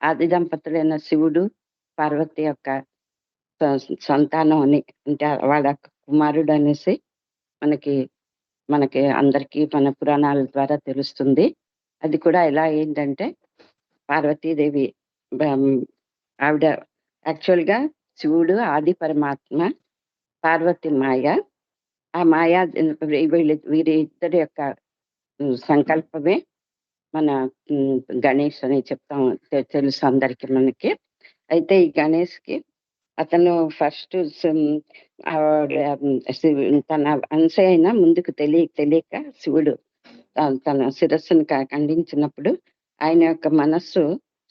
ఆది దంపతులైన శివుడు, పార్వతి యొక్క సంతానం అని అంటే వాళ్ళ కుమారుడనేసి మనకి మనకి అందరికీ మన పురాణాల ద్వారా తెలుస్తుంది. అది కూడా ఎలా అయిందంటే పార్వతీదేవి బం ఆవిడ యాక్చువల్‌గా శివుడు ఆది పరమాత్మ, పార్వతి మాయ. ఆ మాయా వీరి ఇద్దరి యొక్క సంకల్పమే మన గణేష్ అని చెప్తాం. తెలుసు అందరికి మనకి. అయితే ఈ గణేష్‌కి అతను ఫస్ట్ తన అనసూయ ముందుకు తెలియక శివుడు తన శిరస్సును ఖండించినప్పుడు ఆయన యొక్క మనస్సు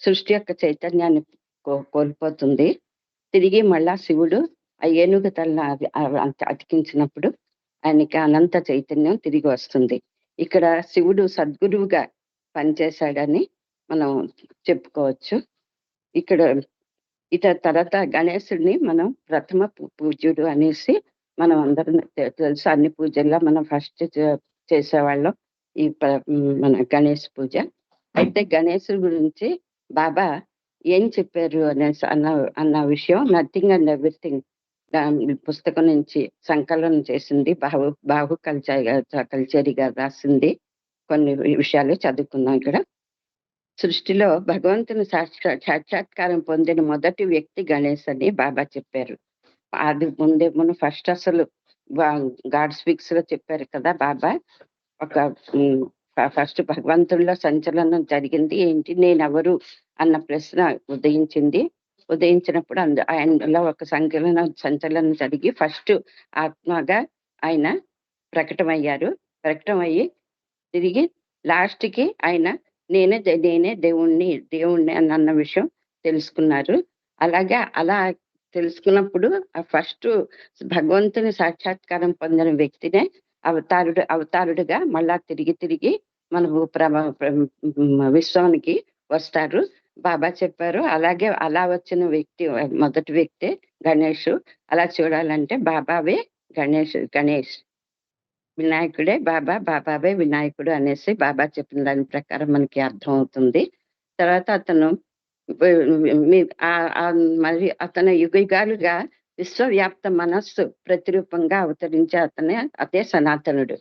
సృష్టి యొక్క చైతన్యాన్ని కోల్పోతుంది. తిరిగి మళ్ళా శివుడు ఆ ఏనుగు తలని అతికించినప్పుడు ఆయనకి అనంత చైతన్యం తిరిగి వస్తుంది. ఇక్కడ శివుడు సద్గురువుగా పనిచేశాడని మనం చెప్పుకోవచ్చు. ఇక్కడ తర్వాత గణేశుడిని మనం ప్రథమ పూజ్యుడు అనేసి మనం అందరం తెలుసు. అన్ని పూజల్లో మనం ఫస్ట్ చేసేవాళ్ళం ఈ మన గణేష్ పూజ. అయితే గణేశుడి గురించి బాబా ఏం చెప్పారు అనేసి అన్న విషయం 'నథింగ్ అండ్ ఎవ్రీథింగ్' పుస్తకం నుంచి సంకలనం చేసింది బాహు కల్చరి గారు రాసింది. కొన్ని విషయాలు చదువుకుందాం ఇక్కడ. సృష్టిలో భగవంతుని సాక్షాత్కారం పొందిన మొదటి వ్యక్తి గణేష్ అని బాబా చెప్పారు. అది ముందు ఫస్ట్ అసలు గాడ్ స్పీక్స్ లో చెప్పారు కదా బాబా. ఒక ఫస్ట్ భగవంతుల్లో సంచలనం జరిగింది ఏంటి, నేనెవరు అన్న ప్రశ్న ఉదయించినప్పుడు ఆయనలో ఒక సంచలనం జరిగి ఫస్ట్ ఆత్మగా ఆయన ప్రకటమయ్యి తిరిగి లాస్ట్ కి ఆయన నేనే దేవుణ్ణి అన్న విషయం తెలుసుకున్నారు. అలాగే అలా తెలుసుకున్నప్పుడు ఆ ఫస్ట్ భగవంతుని సాక్షాత్కారం పొందిన వ్యక్తినే అవతారుడుగా మళ్ళా తిరిగి మన విశ్వానికి వస్తారు. బాబా చెప్పారు. అలాగే అలా వచ్చిన వ్యక్తి మొదటి వ్యక్తి గణేష్. అలా చూడాలంటే బాబావే గణేష్ వినాయకుడే బాబావే వినాయకుడు అనేసి బాబా చెప్పిన దాని ప్రకారం మనకి అర్థం అవుతుంది. తర్వాత అతను మరి అతను యుగాలుగా విశ్వవ్యాప్త మనస్సు ప్రతిరూపంగా అవతరించే అదే సనాతనుడు.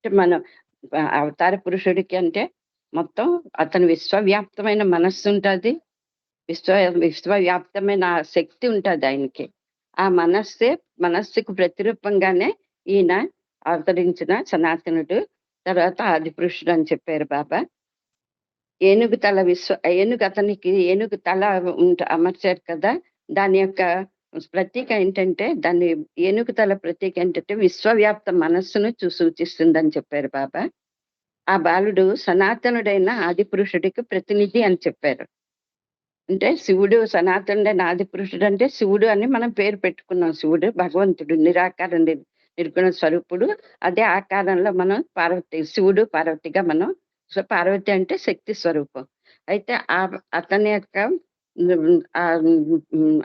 మనం అవతార పురుషుడికి అంటే మొత్తం అతను విశ్వవ్యాప్తమైన మనస్సు ఉంటుంది, విశ్వవ్యాప్తమైన శక్తి ఉంటుంది ఆయనకి. ఆ మనస్సుకు ప్రతిరూపంగానే ఈయన అవతరించిన సనాతనుడు. తర్వాత ఆది పురుషుడు అని చెప్పారు బాబా. ఏనుగు అతనికి ఏనుగు తల అమర్చారు కదా. దాని యొక్క ప్రతీక ఏంటంటే ఏనుగు తల ప్రతీక ఏంటంటే విశ్వవ్యాప్త మనస్సును సూచిస్తుందని చెప్పారు బాబా. ఆ బాలుడు సనాతనుడైన ఆది పురుషుడికి ప్రతినిధి అని చెప్పారు. అంటే శివుడు సనాతనుడైన ఆది పురుషుడు అంటే శివుడు అని మనం పేరు పెట్టుకున్నాం. శివుడు భగవంతుడు నిరాకార నిర్గుణ స్వరూపుడు. అదే ఆకారంలో మనం శివుడు పార్వతిగా మనం పార్వతి అంటే శక్తి స్వరూపం. అయితే అతని యొక్క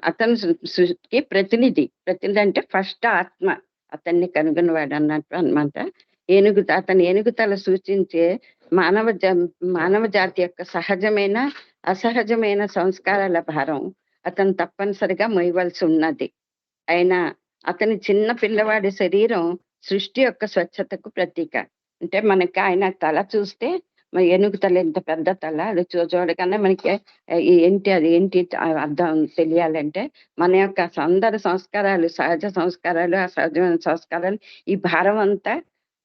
అతని సృష్టికి ప్రతినిధి అంటే ఫస్ట్ ఆత్మ అతన్ని కనుగొనవాడు అన్నట్టు అనమాట. అతని ఏనుగుతల సూచించే మానవ జాతి యొక్క సహజమైన అసహజమైన సంస్కారాల భారం అతను తప్పనిసరిగా మోయవలసి ఉన్నది. అతని చిన్న పిల్లవాడి శరీరం సృష్టి యొక్క స్వచ్ఛతకు ప్రతీక. అంటే మనకి ఆయన తల చూస్తే ఏనుగు తల ఎంత పెద్ద తల, అది చూడగానే మనకి ఏంటి అర్థం తెలియాలంటే మన యొక్క అందరి సంస్కారాలు, సహజ సంస్కారాలు, అసహజమైన సంస్కారాలు, ఈ భారం అంతా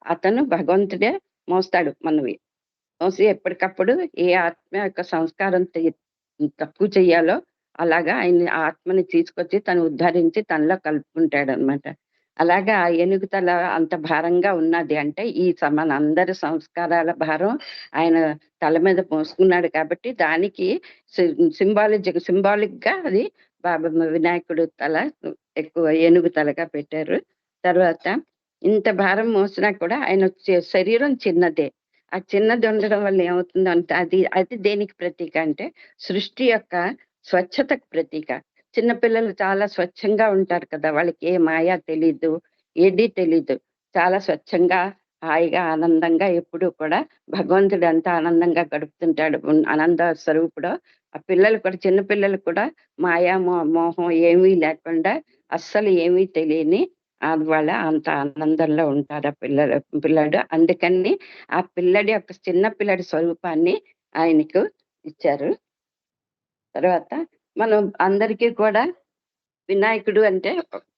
అతను భగవంతుడే మోస్తాడు మనవి. మోసి ఎప్పటికప్పుడు ఏ ఆత్మ యొక్క సంస్కారం తక్కువ చెయ్యాలో అలాగా ఆయన ఆత్మని తీసుకొచ్చి తను ఉద్ధరించి తనలో కలుపుకుంటాడు అనమాట. అలాగా ఆ ఏనుగు తల అంత భారంగా ఉన్నది అంటే మన అందరి సంస్కారాల భారం ఆయన తల మీద మోసుకున్నాడు కాబట్టి దానికి సింబాలిక్ గా అది వినాయకుడు తల ఎక్కువ ఏనుగు తలగా పెట్టారు. తర్వాత ఇంత భారం మోసినా కూడా ఆయన శరీరం చిన్నదే. ఆ చిన్నది ఉండడం వల్ల ఏమవుతుందంటే అది దేనికి ప్రతీక అంటే సృష్టి యొక్క స్వచ్ఛతకు ప్రతీక. చిన్నపిల్లలు చాలా స్వచ్ఛంగా ఉంటారు కదా. వాళ్ళకి ఏ మాయా తెలీదు, ఏదీ తెలీదు. చాలా స్వచ్ఛంగా హాయిగా ఆనందంగా ఎప్పుడూ కూడా భగవంతుడు ఎంత ఆనందంగా గడుపుతుంటాడు. ఆనంద స్వరూపుడో ఆ పిల్లలు కూడా చిన్న పిల్లలు కూడా మాయా మోహం ఏమీ లేకుండా అస్సలు ఏమీ తెలియని వాళ్ళ అంత ఆనందంలో ఉంటారు ఆ పిల్లడు. అందుకని ఆ పిల్లడి యొక్క చిన్న పిల్లడి స్వరూపాన్ని ఆయనకు ఇచ్చారు. తర్వాత మనం అందరికీ కూడా వినాయకుడు అంటే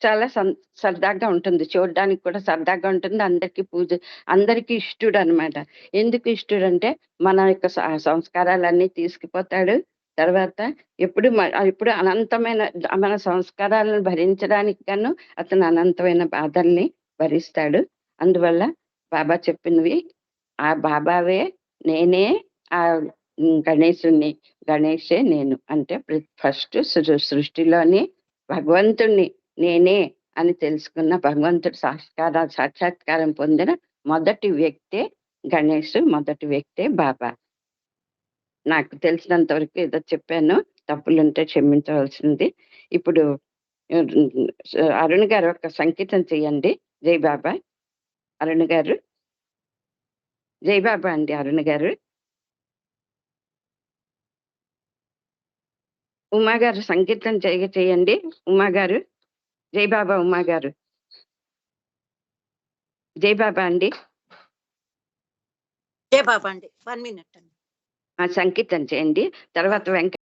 చాలా సరదాగా ఉంటుంది. చూడడానికి కూడా సరదాగా ఉంటుంది. అందరికీ ఇష్టుడనమాట. ఎందుకు ఇష్టుడంటే మన యొక్క సంస్కారాలన్నీ తీసుకుపోతాడు. తర్వాత ఎప్పుడు అనంతమైన మన సంస్కారాలను భరించడానికి గాను అతను అనంతమైన బాధల్ని భరిస్తాడు. అందువల్ల బాబా చెప్పినవి ఆ బాబావే నేనే గణేశుడిని. గణేషే నేను. అంటే ఫస్ట్ సృష్టిలోని భగవంతుణ్ణి నేనే అని తెలుసుకున్న భగవంతుడు సాక్షాత్కారం పొందిన మొదటి వ్యక్తే గణేష్, మొదటి వ్యక్తే బాబా. నాకు తెలిసినంత వరకు ఏదో చెప్పాను. తప్పులుంటే క్షమించవలసింది. ఇప్పుడు అరుణ్ గారు ఒక సంకేతం చేయండి. జై బాబా. అరుణ్ గారు. జై బాబా అండి అరుణ్ గారు. ఉమా గారు సంకీర్తన చేయండి. ఉమా గారు. జై బాబా ఉమా గారు. జై బాబా అండి. జై బాబా అండి. 1 మినిట్ అండి. సంకీర్తన చేయండి. తర్వాత